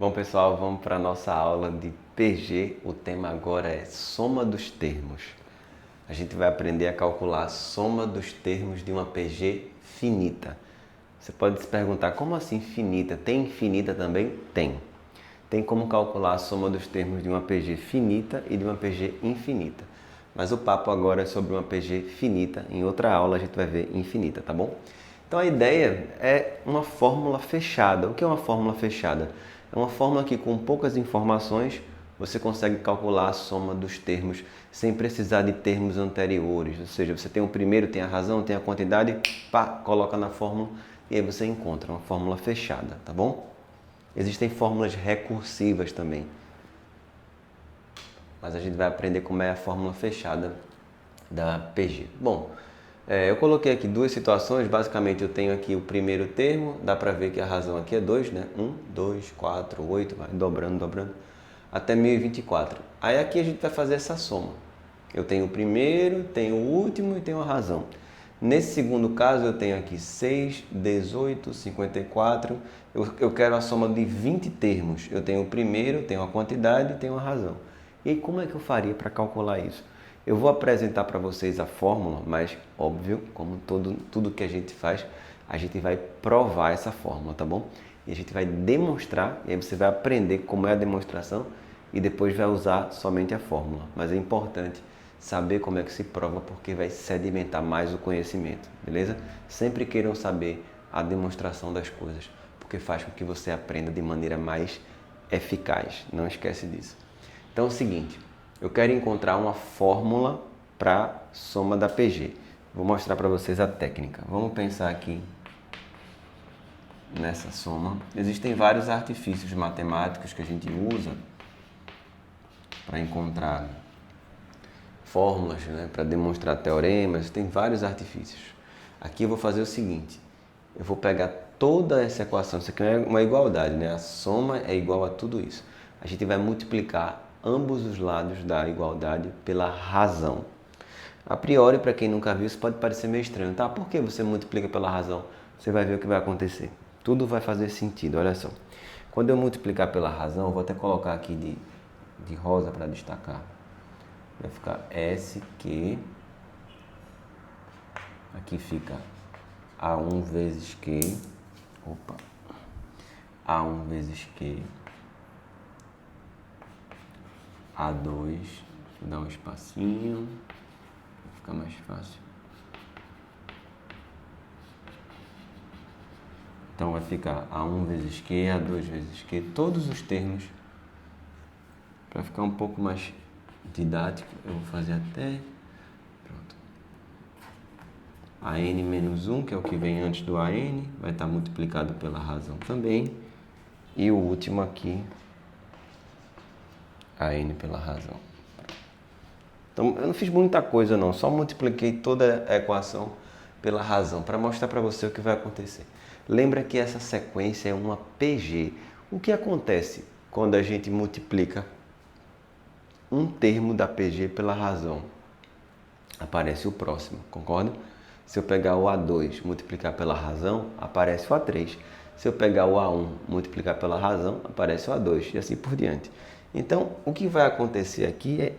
Bom, pessoal, vamos para a nossa aula de PG. O tema agora é soma dos termos. A gente vai aprender a calcular a soma dos termos de uma PG finita. Você pode se perguntar, como assim finita? Tem infinita também? Tem. Tem como calcular a soma dos termos de uma PG finita e de uma PG infinita. Mas o papo agora é sobre uma PG finita. Em outra aula a gente vai ver infinita, tá bom? Então a ideia é uma fórmula fechada. O que é uma fórmula fechada? É uma fórmula que com poucas informações você consegue calcular a soma dos termos sem precisar de termos anteriores. Ou seja, você tem o primeiro, tem a razão, tem a quantidade, pá, coloca na fórmula e aí você encontra uma fórmula fechada, tá bom? Existem fórmulas recursivas também. Mas a gente vai aprender como é a fórmula fechada da PG. Bom, eu coloquei aqui duas situações. Basicamente eu tenho aqui o primeiro termo, dá para ver que a razão aqui é 2, né? 1, 2, 4, 8, vai dobrando, até 1024. Aí aqui a gente vai fazer essa soma. Eu tenho o primeiro, tenho o último e tenho a razão. Nesse segundo caso eu tenho aqui 6, 18, 54. Eu quero a soma de 20 termos. Eu tenho o primeiro, tenho a quantidade e tenho a razão. E como é que eu faria para calcular isso? Eu vou apresentar para vocês a fórmula, mas óbvio, como tudo que a gente faz, a gente vai provar essa fórmula, tá bom? E a gente vai demonstrar, e aí você vai aprender como é a demonstração e depois vai usar somente a fórmula. Mas é importante saber como é que se prova, porque vai sedimentar mais o conhecimento, beleza? Sempre queiram saber a demonstração das coisas, porque faz com que você aprenda de maneira mais eficaz. Não esquece disso. Então é o seguinte, eu quero encontrar uma fórmula para soma da PG. Vou mostrar para vocês a técnica. Vamos pensar aqui nessa soma. Existem vários artifícios matemáticos que a gente usa para encontrar fórmulas, né, para demonstrar teoremas. Tem vários artifícios. Aqui eu vou fazer o seguinte, eu vou pegar toda essa equação, isso aqui é uma igualdade, né? A soma é igual a tudo isso. A gente vai multiplicar ambos os lados da igualdade pela razão. A priori, para quem nunca viu, isso pode parecer meio estranho, tá? Por que você multiplica pela razão? Você vai ver o que vai acontecer. Tudo vai fazer sentido, olha só. Quando eu multiplicar pela razão, eu vou até colocar aqui de rosa para destacar. Vai ficar SQ, aqui fica A1 vezes Q, A1 vezes Q, A2, vou dar um espacinho, vai ficar mais fácil. Então vai ficar A1 vezes Q, A2 vezes Q, todos os termos. Para ficar um pouco mais didático, eu vou fazer até... Pronto. AN menos 1, que é o que vem antes do AN, vai estar multiplicado pela razão também. E o último aqui, AN pela razão. Então, eu não fiz muita coisa não, só multipliquei toda a equação pela razão, para mostrar para você o que vai acontecer. Lembra que essa sequência é uma PG. O que acontece quando a gente multiplica um termo da PG pela razão? Aparece o próximo, concorda? Se eu pegar o A2 multiplicar pela razão, aparece o A3. Se eu pegar o A1 multiplicar pela razão, aparece o A2 e assim por diante. Então, o que vai acontecer aqui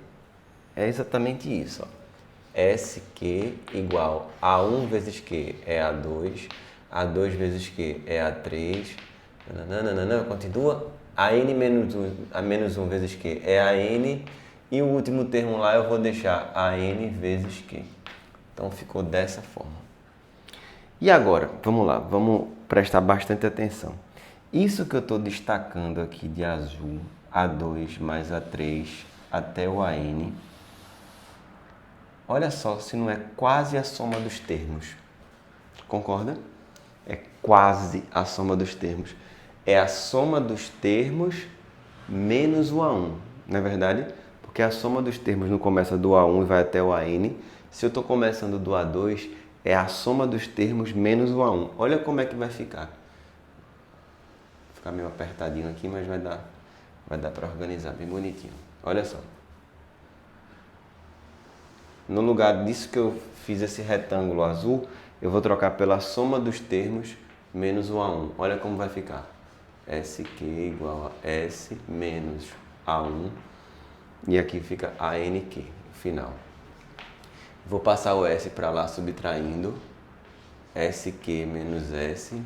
é exatamente isso. Ó. SQ igual A1 vezes Q é A2, A2 vezes Q é A3, nananana, continua. AN menos 1 vezes Q é AN, e o último termo lá eu vou deixar AN vezes Q. Então ficou dessa forma. E agora, vamos lá, vamos prestar bastante atenção. Isso que eu estou destacando aqui de azul, A2 mais A3 até o AN, olha só se não é quase a soma dos termos. Concorda? É quase a soma dos termos. É a soma dos termos menos o A1, não é verdade? Porque a soma dos termos não começa do A1 e vai até o AN. Se eu estou começando do A2, é a soma dos termos menos o A1. Olha como é que vai ficar. Vai ficar meio apertadinho aqui, mas vai dar para organizar bem bonitinho. Olha só. No lugar disso que eu fiz esse retângulo azul, eu vou trocar pela soma dos termos menos o A1. Olha como vai ficar. SQ igual a S menos A1. E aqui fica ANQ, final. Vou passar o S para lá subtraindo. SQ menos S.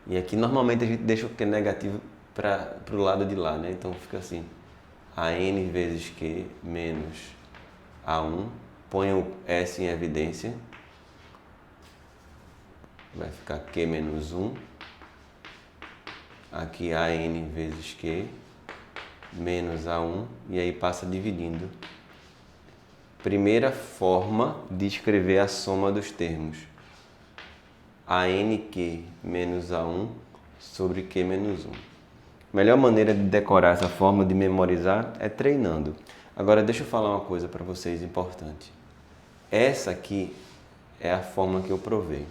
E aqui normalmente a gente deixa o que é negativo para o lado de lá, né? Então fica assim. AN vezes Q menos A1. Ponho o S em evidência. Vai ficar Q menos 1. Aqui AN vezes Q menos A1. E aí passa dividindo. Primeira forma de escrever a soma dos termos. ANQ menos A1 sobre Q menos 1. Melhor maneira de decorar essa forma, de memorizar, é treinando. Agora deixa eu falar uma coisa para vocês importante. Essa aqui é a forma que eu provei.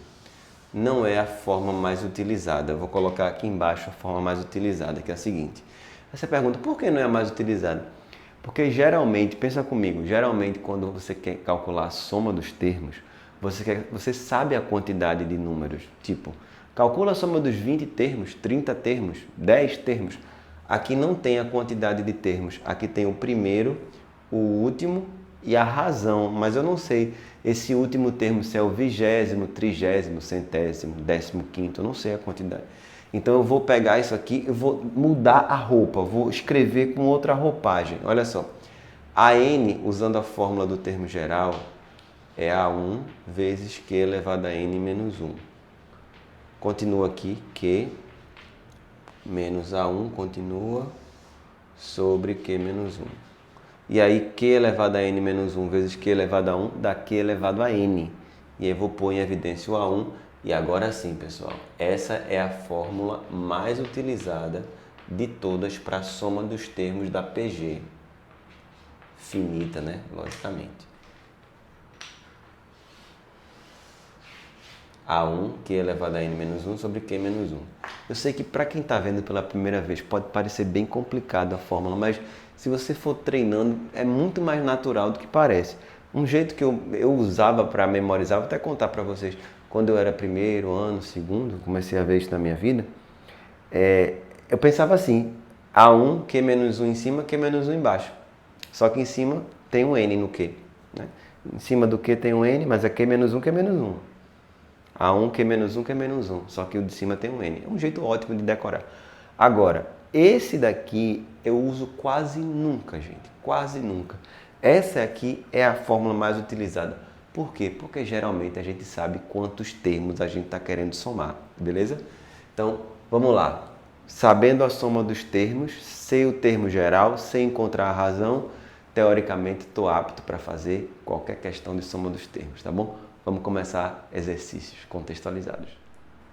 Não é a forma mais utilizada. Eu vou colocar aqui embaixo a forma mais utilizada, que é a seguinte. Aí você pergunta, por que não é a mais utilizada? Porque geralmente, pensa comigo, geralmente quando você quer calcular a soma dos termos, você sabe a quantidade de números. Tipo, calcula a soma dos 20 termos, 30 termos, 10 termos. Aqui não tem a quantidade de termos. Aqui tem o primeiro, o último e a razão. Mas eu não sei esse último termo se é o 20º, 30º, 100º, 15º. Eu não sei a quantidade. Então eu vou pegar isso aqui e vou mudar a roupa. Vou escrever com outra roupagem. Olha só. AN, usando a fórmula do termo geral, é A1 vezes Q elevado a N menos 1. Continua aqui, Q menos A1 continua sobre Q menos 1. E aí, Q elevado a N menos 1 vezes Q elevado a 1 dá Q elevado a N. E aí, vou pôr em evidência o A1. E agora sim, pessoal, essa é a fórmula mais utilizada de todas para a soma dos termos da PG. Finita, né? Logicamente. A1, Q elevado a N menos 1 sobre Q menos 1. Eu sei que para quem está vendo pela primeira vez pode parecer bem complicado a fórmula, mas se você for treinando é muito mais natural do que parece. Um jeito que eu usava para memorizar, vou até contar para vocês, quando eu era primeiro ano, segundo, comecei a ver isso na minha vida, eu pensava assim, A1, Q menos 1 em cima, Q menos 1 embaixo. Só que em cima tem um N no Q. Né? Em cima do Q tem um N, mas é Q menos 1, Q menos 1. A1, Q menos 1, Q menos 1. Só que o de cima tem um N. É um jeito ótimo de decorar. Agora, esse daqui eu uso quase nunca, gente. Quase nunca. Essa aqui é a fórmula mais utilizada. Por quê? Porque geralmente a gente sabe quantos termos a gente está querendo somar. Beleza? Então, vamos lá. Sabendo a soma dos termos, sei o termo geral, sei encontrar a razão, teoricamente estou apto para fazer qualquer questão de soma dos termos, tá bom? Vamos começar exercícios contextualizados.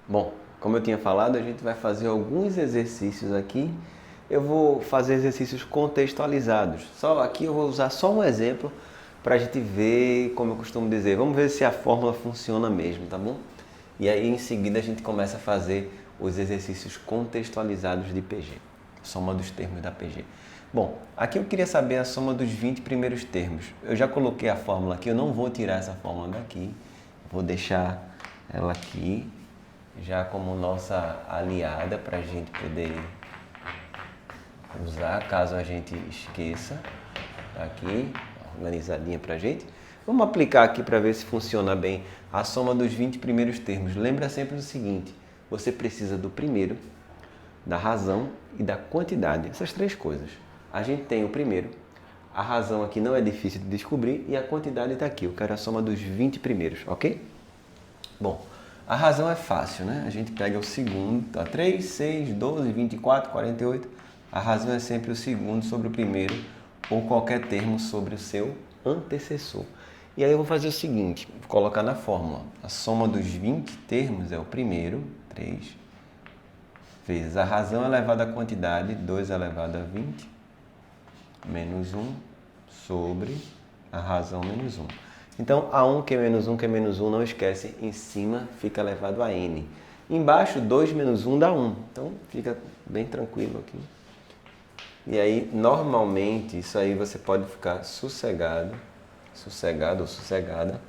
Bom, como eu tinha falado, a gente vai fazer alguns exercícios aqui. Eu vou fazer exercícios contextualizados. Aqui eu vou usar só um exemplo para a gente ver, como eu costumo dizer, vamos ver se a fórmula funciona mesmo, tá bom? E aí em seguida a gente começa a fazer os exercícios contextualizados de PG, soma dos termos da PG. Bom, aqui eu queria saber a soma dos 20 primeiros termos. Eu já coloquei a fórmula aqui, eu não vou tirar essa fórmula daqui, vou deixar ela aqui, já como nossa aliada para a gente poder usar, caso a gente esqueça. Tá aqui, organizadinha para a gente. Vamos aplicar aqui para ver se funciona bem a soma dos 20 primeiros termos. Lembra sempre do seguinte, você precisa do primeiro, da razão e da quantidade, essas três coisas. A gente tem o primeiro, a razão aqui não é difícil de descobrir e a quantidade está aqui. Eu quero a soma dos 20 primeiros, ok? Bom, a razão é fácil, né? A gente pega o segundo, tá? 3, 6, 12, 24, 48. A razão é sempre o segundo sobre o primeiro ou qualquer termo sobre o seu antecessor. E aí eu vou fazer o seguinte, vou colocar na fórmula. A soma dos 20 termos é o primeiro, 3, vezes a razão elevada à quantidade, 2 elevado a 20, menos 1, sobre a razão menos 1. Então, A1, Q menos 1, Q menos 1, não esquece, em cima fica elevado a N. Embaixo, 2 menos 1 dá 1. Então, fica bem tranquilo aqui. E aí, normalmente, isso aí você pode ficar sossegado ou sossegada.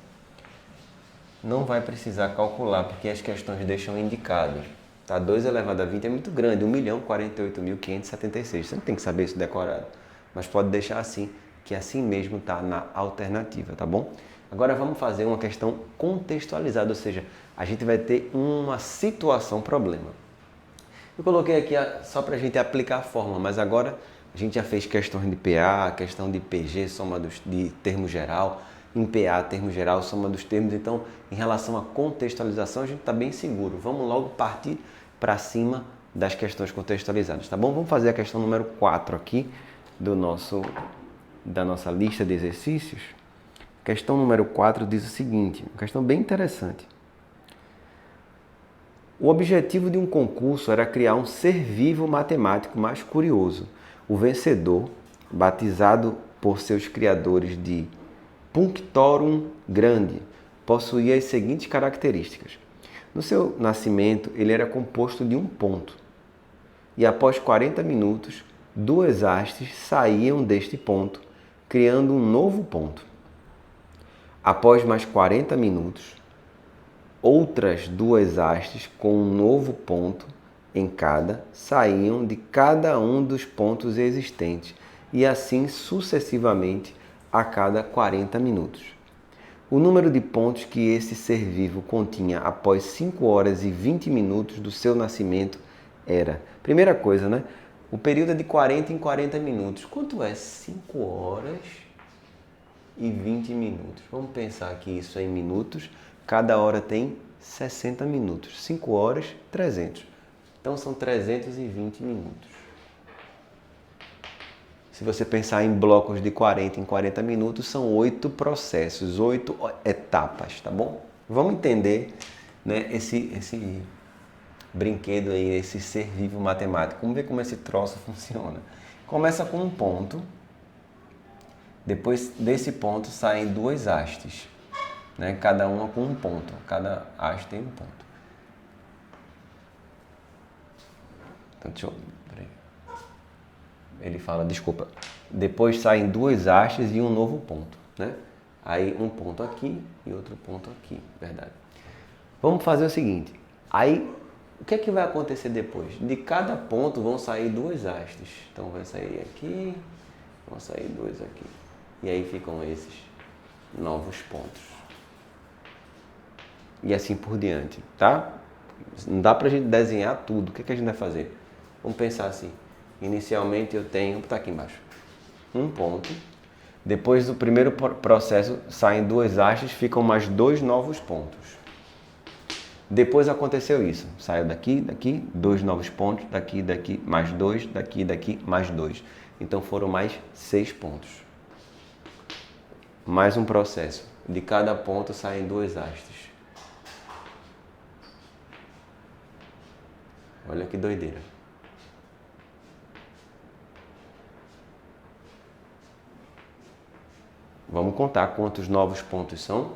Não vai precisar calcular, porque as questões deixam indicado. Tá? 2 elevado a 20 é muito grande, 1.048.576. Você não tem que saber isso decorado, mas pode deixar assim, que assim mesmo está na alternativa, tá bom? Agora vamos fazer uma questão contextualizada, ou seja, a gente vai ter uma situação problema. Eu coloquei aqui só para a gente aplicar a fórmula, mas agora a gente já fez questões de PA, questão de PG, soma de termo geral, em PA, termo geral, soma dos termos. Então, em relação à contextualização, a gente está bem seguro. Vamos logo partir para cima das questões contextualizadas, tá bom? Vamos fazer a questão número 4 aqui da nossa lista de exercícios. Questão número 4 diz o seguinte, uma questão bem interessante. O objetivo de um concurso era criar um ser vivo matemático mais curioso. O vencedor, batizado por seus criadores de Punctorum Grande, possuía as seguintes características. No seu nascimento, ele era composto de um ponto. E após 40 minutos, 2 hastes saíam deste ponto, criando um novo ponto. Após mais 40 minutos, outras 2 hastes com um novo ponto em cada saíam de cada um dos pontos existentes e assim sucessivamente a cada 40 minutos. O número de pontos que esse ser vivo continha após 5 horas e 20 minutos do seu nascimento era... Primeira coisa, né? O período é de 40 em 40 minutos. Quanto é 5 horas e 20 minutos? Vamos pensar que isso é em minutos. Cada hora tem 60 minutos. 5 horas, 300. Então, são 320 minutos. Se você pensar em blocos de 40 em 40 minutos, são 8 processos, 8 etapas, tá bom? Vamos entender, né, esse brinquedo aí, esse ser vivo matemático. Vamos ver como esse troço funciona. Começa com um ponto. Depois desse ponto saem 2 hastes. Né? Cada uma com um ponto, cada haste tem um ponto. Então, deixa eu... Peraí. Ele fala, desculpa, depois saem 2 hastes e um novo ponto, né? Aí um ponto aqui e outro ponto aqui, verdade. Vamos fazer o seguinte, aí o que é que vai acontecer depois? De cada ponto vão sair 2 hastes, então vai sair aqui, vão sair 2 aqui, e aí ficam esses novos pontos. E assim por diante, tá? Não dá pra gente desenhar tudo. O que a gente vai fazer? Vamos pensar assim. Inicialmente eu tenho, tá aqui embaixo, um ponto. Depois do primeiro processo saem 2 hastes, ficam mais 2 novos pontos. Depois aconteceu isso. Saiu daqui, 2 novos pontos, daqui, mais 2, daqui, mais 2. Então foram mais 6 pontos. Mais um processo. De cada ponto saem 2 hastes. Olha que doideira. Vamos contar quantos novos pontos são?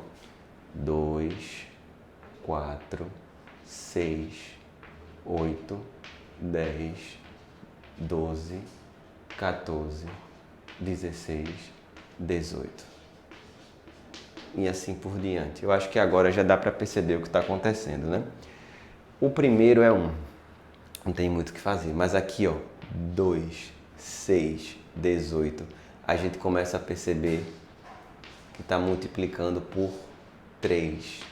2, 4, 6, 8, 10, 12, 14, 16, 18. E assim por diante. Eu acho que agora já dá para perceber o que está acontecendo, né? O primeiro é 1. Não tem muito o que fazer. Mas aqui, ó, 2, 6, 18. A gente começa a perceber que está multiplicando por 3.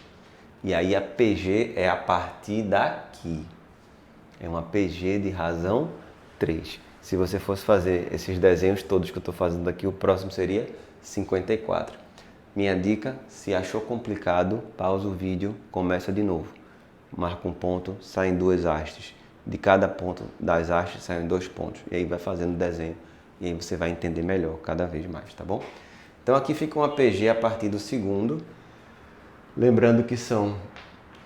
E aí a PG é a partir daqui. É uma PG de razão 3. Se você fosse fazer esses desenhos todos que eu estou fazendo aqui, o próximo seria 54. Minha dica, se achou complicado, pausa o vídeo, começa de novo. Marca um ponto, saem 2 hastes. De cada ponto das hastes saem 2 pontos. E aí vai fazendo o desenho. E aí você vai entender melhor cada vez mais, tá bom? Então aqui fica uma PG a partir do segundo. Lembrando que são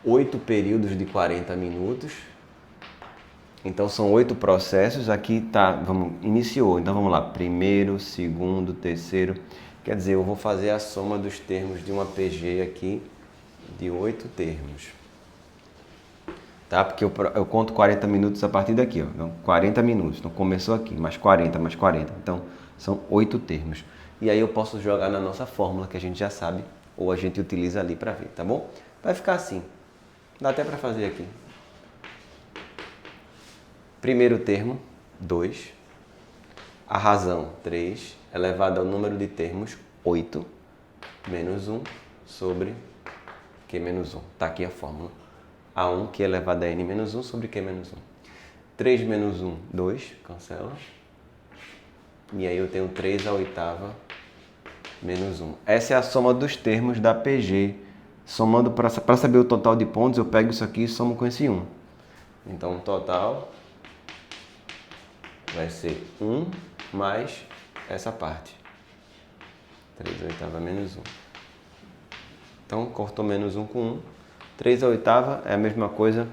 8 períodos de 40 minutos. Então são 8 processos. Aqui tá, iniciou. Então vamos lá. Primeiro, segundo, terceiro. Quer dizer, eu vou fazer a soma dos termos de uma PG aqui de 8 termos. Tá? Porque eu conto 40 minutos a partir daqui, ó. Então, 40 minutos. Então começou aqui, mais 40, mais 40. Então são 8 termos. E aí eu posso jogar na nossa fórmula, que a gente já sabe, ou a gente utiliza ali para ver, tá bom? Vai ficar assim. Dá até para fazer aqui. Primeiro termo, 2. A razão, 3, elevado ao número de termos, 8, menos 1 sobre Q menos 1. Está aqui a fórmula. A1 que é elevado a N menos 1 sobre Q menos 1. 3 menos 1, 2, cancela. E aí eu tenho 3 à oitava menos 1. Essa é a soma dos termos da PG. Somando, para saber o total de pontos, eu pego isso aqui e somo com esse 1. Então, o total vai ser 1 mais essa parte. 3 à oitava menos 1. Então, cortou menos 1 com 1. 3 à oitava é a mesma coisa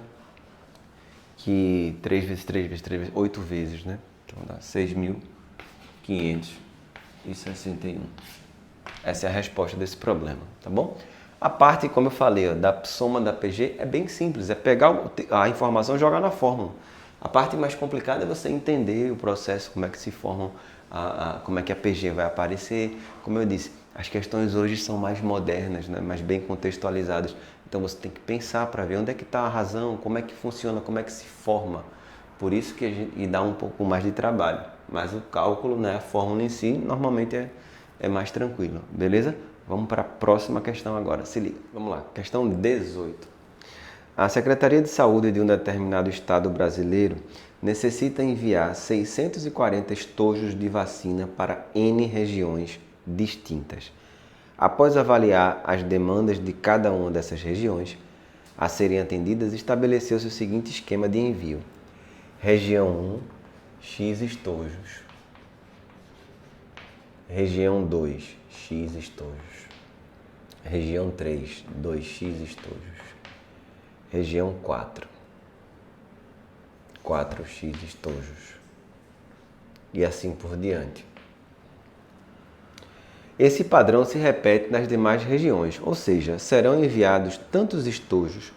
que 3 vezes 3 vezes 3 vezes 8 vezes, né? Então, dá 6.561. Essa é a resposta desse problema, tá bom? A parte, como eu falei, ó, da soma da PG é bem simples. É pegar a informação e jogar na fórmula. A parte mais complicada é você entender o processo, como é que se formam, como é que a PG vai aparecer. Como eu disse, as questões hoje são mais modernas, né? Mais bem contextualizadas. Então você tem que pensar para ver onde é que está a razão, como é que funciona, como é que se forma. Por isso que e dá um pouco mais de trabalho. Mas o cálculo, né, a fórmula em si, normalmente é mais tranquilo, beleza? Vamos para a próxima questão agora. Se liga, vamos lá. Questão 18. A Secretaria de Saúde de um determinado estado brasileiro necessita enviar 640 estojos de vacina para N regiões distintas. Após avaliar as demandas de cada uma dessas regiões a serem atendidas, estabeleceu-se o seguinte esquema de envio. Região 1, X estojos. Região 2, X estojos. Região 3, 2x estojos. Região 4, 4x estojos. E assim por diante. Esse padrão se repete nas demais regiões, ou seja, serão enviados tantos estojos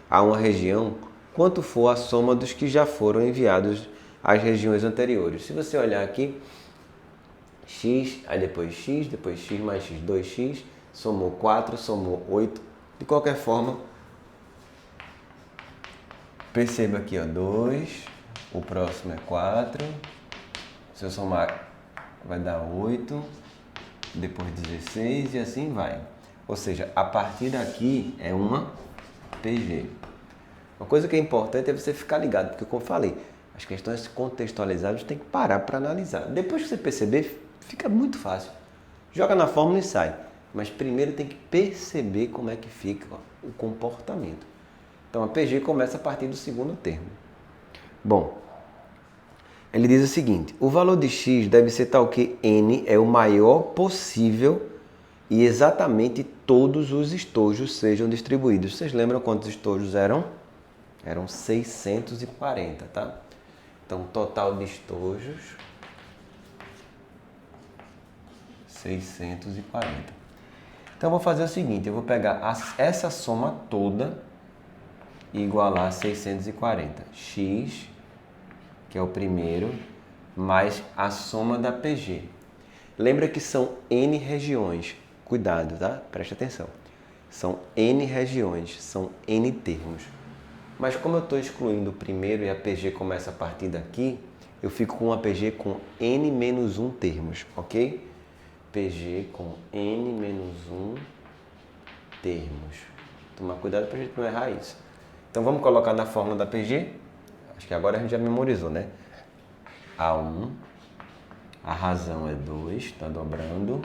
a uma região quanto for a soma dos que já foram enviados às regiões anteriores. Se você olhar aqui, x, aí depois x mais x, 2x, somou 4, somou 8. De qualquer forma, perceba aqui, ó, 2, o próximo é 4, se eu somar vai dar 8, depois 16 e assim vai. Ou seja, a partir daqui é uma PG. Uma coisa que é importante é você ficar ligado, porque como eu falei, as questões contextualizadas tem que parar para analisar. Depois que você perceber, fica muito fácil. Joga na fórmula e sai. Mas primeiro tem que perceber como é que fica o comportamento. Então a PG começa a partir do segundo termo. Bom, ele diz o seguinte: o valor de x deve ser tal que n é o maior possível e exatamente todos os estojos sejam distribuídos. Vocês lembram quantos estojos eram? Eram 640, tá? Então, total de estojos, 640. Então, eu vou fazer o seguinte, eu vou pegar essa soma toda e igualar a 640. X, que é o primeiro, mais a soma da PG. Lembra que são N regiões. Cuidado, tá? Preste atenção. São N regiões, são N termos. Mas como eu estou excluindo o primeiro e a PG começa a partir daqui, eu fico com uma PG com N menos 1 termos, ok? PG com N menos 1 termos. Tomar cuidado para a gente não errar isso. Então vamos colocar na fórmula da PG? Acho que agora a gente já memorizou, né? A1, a razão é 2, está dobrando,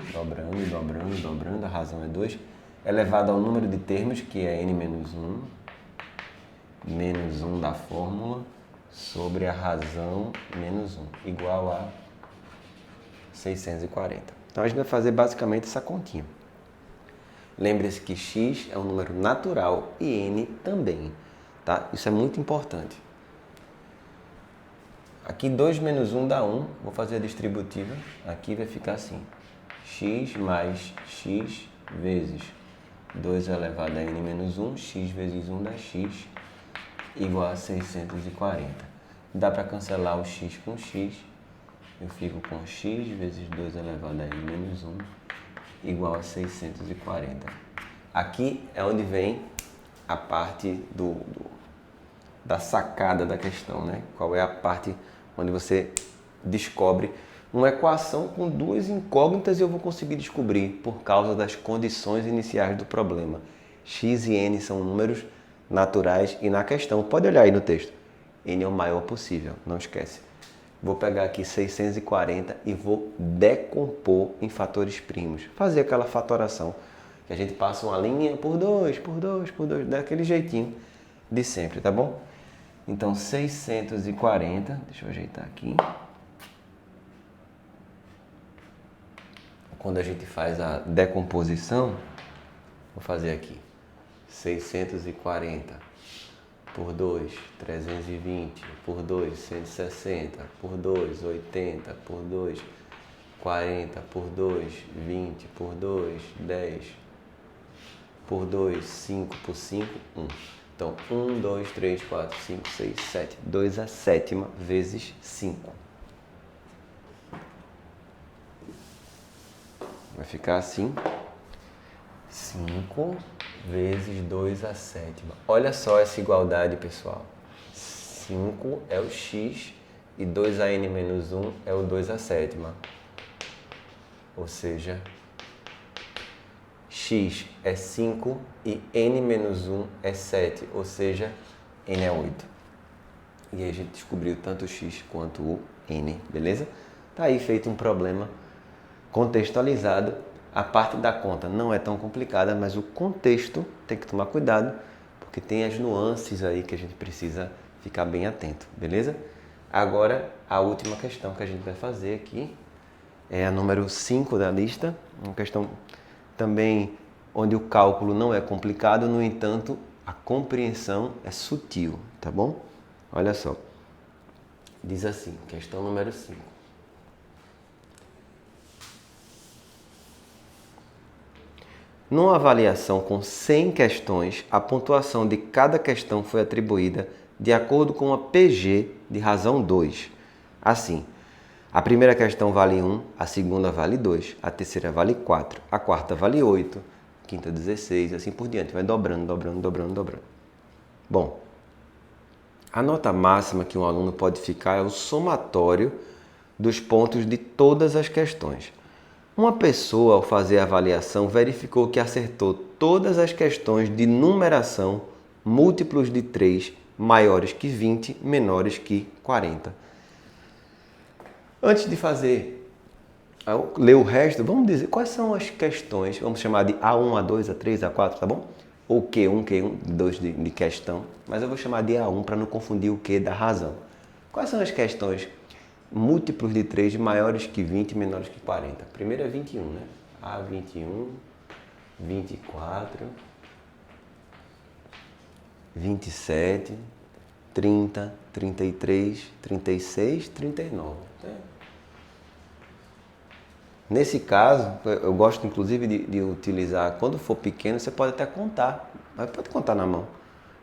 a razão é 2, elevado ao número de termos, que é N menos 1, menos 1 da fórmula, sobre a razão menos 1, igual a 640. Então a gente vai fazer basicamente essa continha. Lembre-se que x é um número natural e n também, tá? Isso é muito importante. Aqui 2 menos 1 dá 1, vou fazer a distributiva, aqui vai ficar assim, x mais x vezes 2 elevado a n menos 1, x vezes 1 dá x, igual a 640. Dá para cancelar o x com x, eu fico com x vezes 2 elevado a n menos 1, igual a 640. Aqui é onde vem a parte da sacada da questão, né? Qual é a parte onde você descobre uma equação com duas incógnitas e eu vou conseguir descobrir por causa das condições iniciais do problema. X e n são números naturais e na questão, pode olhar aí no texto, n é o maior possível, não esquece. Vou pegar aqui 640 e vou decompor em fatores primos. Fazer aquela fatoração que a gente passa uma linha por 2, daquele jeitinho de sempre, tá bom? Então 640, deixa eu ajeitar aqui. Quando a gente faz a decomposição, vou fazer aqui 640 por 2, 320, por 2, 160, por 2, 80, por 2, 40, por 2, 20, por 2, 10, por 2, 5, por 5, 1. Então, 1, 2, 3, 4, 5, 6, 7. 2 a sétima vezes 5. Vai ficar assim. 5 vezes 2 a sétima. Olha só essa igualdade, pessoal. 5 é o x e 2an menos 1 é o 2 a sétima. Ou seja, x é 5 e n menos 1 é 7. Ou seja, n é 8. E aí a gente descobriu tanto o x quanto o n, beleza? Tá aí feito um problema contextualizado. A parte da conta não é tão complicada, mas o contexto tem que tomar cuidado, porque tem as nuances aí que a gente precisa ficar bem atento, beleza? Agora, a última questão que a gente vai fazer aqui é a número 5 da lista, uma questão também onde o cálculo não é complicado, no entanto, a compreensão é sutil, tá bom? Olha só, diz assim, questão número 5. Numa avaliação com 100 questões, a pontuação de cada questão foi atribuída de acordo com a PG de razão 2. Assim, a primeira questão vale 1, a segunda vale 2, a terceira vale 4, a quarta vale 8, a quinta 16, assim por diante. Vai dobrando. Bom, a nota máxima que um aluno pode ficar é o somatório dos pontos de todas as questões. Uma pessoa, ao fazer a avaliação, verificou que acertou todas as questões de numeração múltiplos de 3 maiores que 20, menores que 40. Antes de ler o resto, vamos dizer quais são as questões, vamos chamar de A1, A2, A3, A4, tá bom? Ou Q1, 2 de questão, mas eu vou chamar de A1 para não confundir o Q da razão. Quais são as questões múltiplos de 3 maiores que 20 menores que 40. Primeiro é 21, né? A21, 24, 27, 30, 33, 36, 39. Nesse caso, eu gosto inclusive de utilizar, quando for pequeno, você pode até contar, mas pode contar na mão.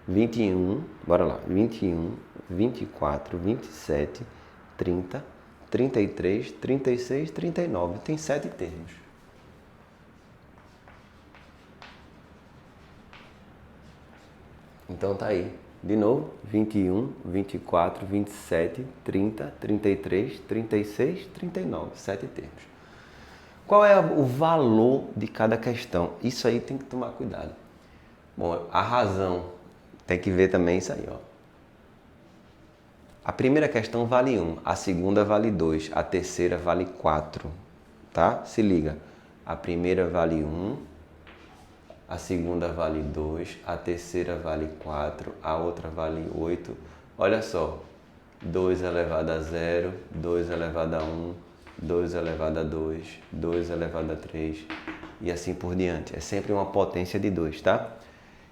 21, bora lá, 21, 24, 27, 30, 33, 36, 39. Tem 7 termos. Então tá aí. De novo, 21, 24, 27, 30, 33, 36, 39. 7 termos. Qual é o valor de cada questão? Isso aí tem que tomar cuidado. Bom, a razão tem que ver também isso aí, ó. A primeira questão vale 1, a segunda vale 2, a terceira vale 4, tá? Se liga, a primeira vale 1, a segunda vale 2, a terceira vale 4, a outra vale 8. Olha só, 2 elevado a 0, 2 elevado a 1, 2 elevado a 2, 2 elevado a 3 e assim por diante. É sempre uma potência de 2, tá?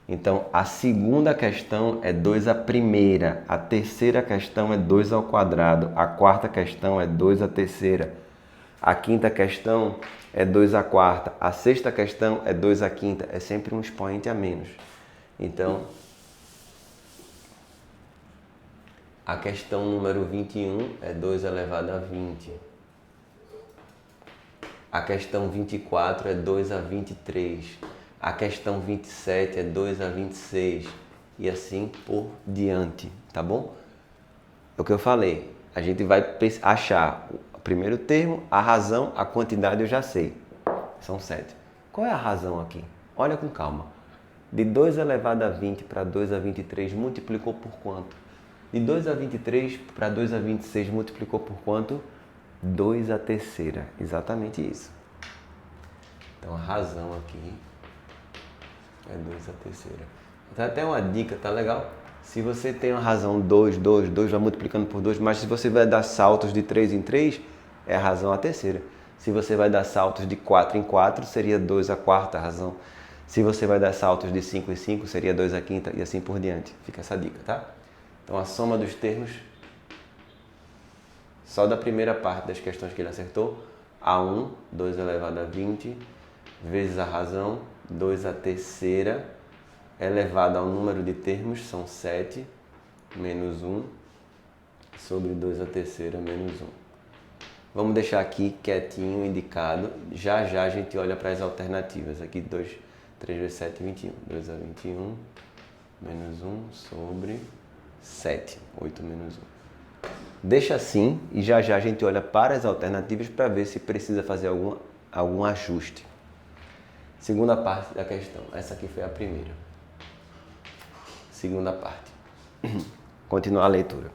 Então, a segunda questão é 2 à primeira, a terceira questão é 2 ao quadrado, a quarta questão é 2 à terceira, a quinta questão é 2 à quarta, a sexta questão é 2 à quinta, é sempre um expoente a menos. Então, a questão número 21 é 2 elevado a 20. A questão 24 é 2 a 23. A questão 27 é 2 a 26. e assim por diante, tá bom? É o que eu falei, a gente vai achar o primeiro termo, a razão, a quantidade eu já sei, são 7. Qual é a razão aqui? Olha com calma. De 2 elevado a 20 para 2 a 23 multiplicou por quanto? De 2 a 23 para 2 a 26 multiplicou por quanto? 2 a terceira, exatamente isso. Então a razão aqui é 2 a terceira. Então até uma dica, tá legal? Se você tem uma razão 2, 2, 2, vai multiplicando por 2, mas se você vai dar saltos de 3 em 3, é a razão a terceira. Se você vai dar saltos de 4 em 4, seria 2 a quarta razão. Se você vai dar saltos de 5 em 5, seria 2 a quinta e assim por diante. Fica essa dica, tá? Então a soma dos termos, só da primeira parte das questões que ele acertou, A1, 2 elevado a 20, vezes a razão, 2 a terceira, elevado ao número de termos, são 7, menos 1, sobre 2 a terceira, menos 1. Vamos deixar aqui quietinho, indicado. Já a gente olha para as alternativas. Aqui 3 vezes 7, 21. 2 a 21, menos 1 sobre 7. 8 menos 1. Deixa assim e já a gente olha para as alternativas para ver se precisa fazer algum ajuste. Segunda parte da questão. Essa aqui foi a primeira. Segunda parte. Continuar a leitura.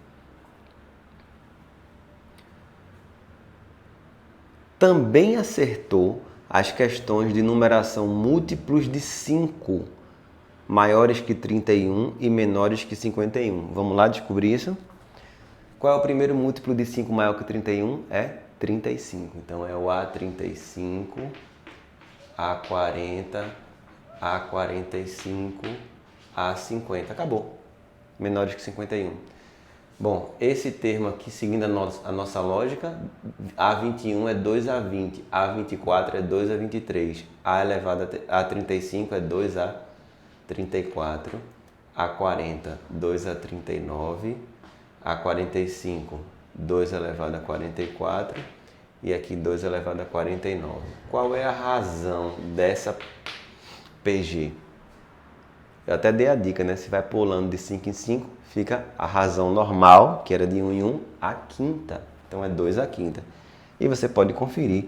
Também acertou as questões de numeração múltiplos de 5, maiores que 31 e menores que 51. Vamos lá descobrir isso? Qual é o primeiro múltiplo de 5 maior que 31? É 35. Então é o A35, A40, A45, A50. Acabou. Menores que 51. Bom, esse termo aqui, seguindo a nossa lógica, A21 é 2 a 20, A24 é 2 a 23, A elevado a 35 é 2 a 34, A40, 2 a 39, A45, 2 elevado a 44 e aqui 2 elevado a 49. Qual é a razão dessa PG? Eu até dei a dica, né? Se vai pulando de 5 em 5, fica a razão normal, que era de 1 em 1, a quinta. Então é 2 a quinta. E você pode conferir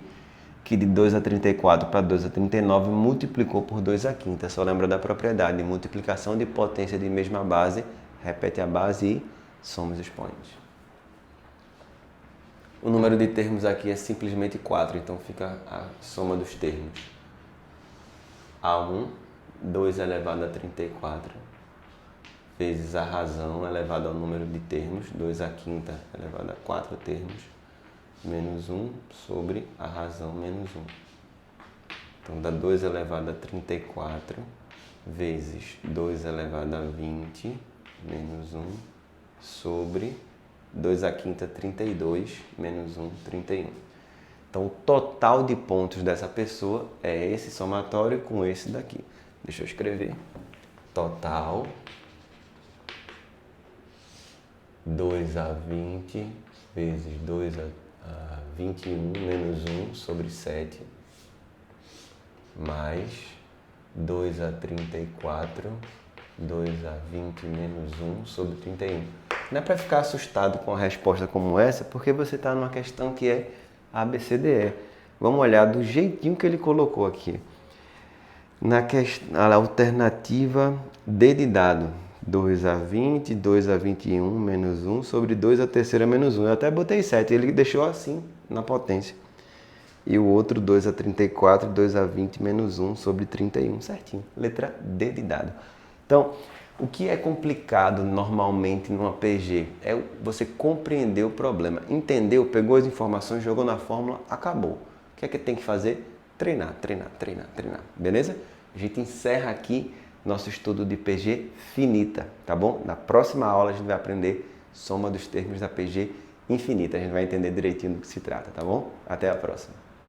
que de 2 a 34 para 2 a 39 multiplicou por 2 a quinta. Só lembra da propriedade de multiplicação de potência de mesma base, repete a base e soma os expoentes. O número de termos aqui é simplesmente 4, então fica a soma dos termos. A1, 2 elevado a 34, vezes a razão elevado ao número de termos, 2 a quinta elevado a 4 termos, menos 1 sobre a razão menos 1. Então dá 2 elevado a 34 vezes 2 elevado a 20 menos 1 sobre 2 a quinta 32 menos 1, 31. Então o total de pontos dessa pessoa é esse somatório com esse daqui. Deixa eu escrever. Total 2 a 20 vezes 2 a 21 menos 1 sobre 7 mais 2 a 34, 2 a 20 menos 1 sobre 31. Não é para ficar assustado com a resposta como essa, porque você está numa questão que é ABCDE. Vamos olhar do jeitinho que ele colocou aqui. Na alternativa D de dado, 2 a 20, 2 a 21 menos 1 sobre 2 a terceira menos 1. Eu até botei 7, ele deixou assim, na potência. E o outro 2 a 34, 2 a 20 menos 1 sobre 31, certinho. Letra D de dado. Então, o que é complicado normalmente numa PG é você compreender o problema. Entendeu, pegou as informações, jogou na fórmula, acabou. O que é que tem que fazer? Treinar, treinar, treinar, treinar. Beleza? A gente encerra aqui nosso estudo de PG finita, tá bom? Na próxima aula a gente vai aprender soma dos termos da PG infinita. A gente vai entender direitinho do que se trata, tá bom? Até a próxima.